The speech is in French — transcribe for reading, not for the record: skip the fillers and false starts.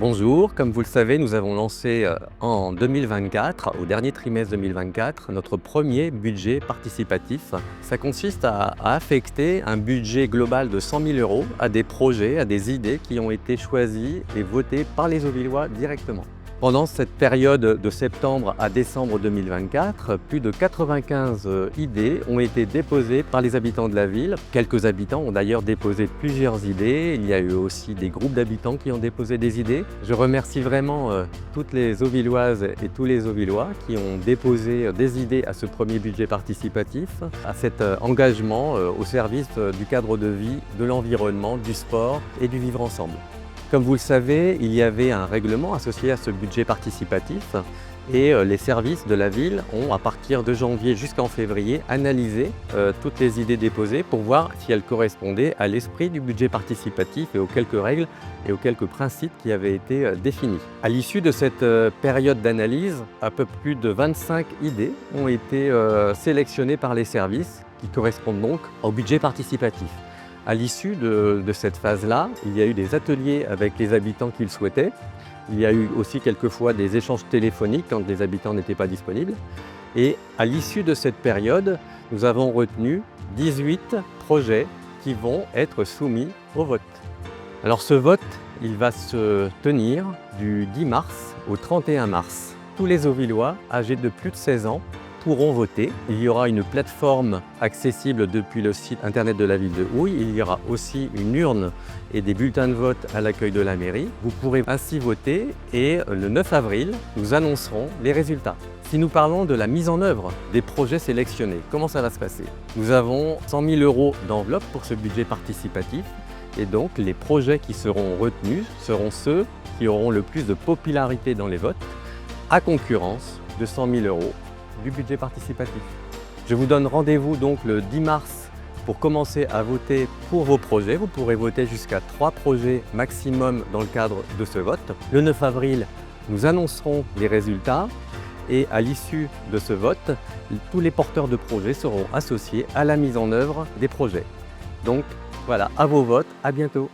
Bonjour, comme vous le savez, nous avons lancé en 2024, au dernier trimestre 2024, notre premier budget participatif. Ça consiste à affecter un budget global de 100 000 € à des projets, à des idées qui ont été choisis et votés par les Auvillois directement. Pendant cette période de septembre à décembre 2024, plus de 95 idées ont été déposées par les habitants de la ville. Quelques habitants ont d'ailleurs déposé plusieurs idées. Il y a eu aussi des groupes d'habitants qui ont déposé des idées. Je remercie vraiment toutes les Auvilloises et tous les Auvillois qui ont déposé des idées à ce premier budget participatif, à cet engagement au service du cadre de vie, de l'environnement, du sport et du vivre ensemble. Comme vous le savez, il y avait un règlement associé à ce budget participatif et les services de la ville ont, à partir de janvier jusqu'en février, analysé toutes les idées déposées pour voir si elles correspondaient à l'esprit du budget participatif et aux quelques règles et aux quelques principes qui avaient été définis. À l'issue de cette période d'analyse, un peu plus de 25 idées ont été sélectionnées par les services qui correspondent donc au budget participatif. À l'issue de cette phase-là, il y a eu des ateliers avec les habitants qui le souhaitaient. Il y a eu aussi quelquefois des échanges téléphoniques quand les habitants n'étaient pas disponibles. Et à l'issue de cette période, nous avons retenu 18 projets qui vont être soumis au vote. Alors ce vote, il va se tenir du 10 mars au 31 mars. Tous les Auvillois âgés de plus de 16 ans pourront voter. Il y aura une plateforme accessible depuis le site internet de la ville de Houille. Il y aura aussi une urne et des bulletins de vote à l'accueil de la mairie. Vous pourrez ainsi voter et le 9 avril, nous annoncerons les résultats. Si nous parlons de la mise en œuvre des projets sélectionnés, comment ça va se passer? Nous avons 100 000 € d'enveloppe pour ce budget participatif et donc les projets qui seront retenus seront ceux qui auront le plus de popularité dans les votes, à concurrence de 100 000 € du budget participatif. Je vous donne rendez-vous donc le 10 mars pour commencer à voter pour vos projets. Vous pourrez voter jusqu'à 3 projets maximum dans le cadre de ce vote. Le 9 avril, nous annoncerons les résultats et à l'issue de ce vote, tous les porteurs de projets seront associés à la mise en œuvre des projets. Donc voilà, à vos votes, à bientôt.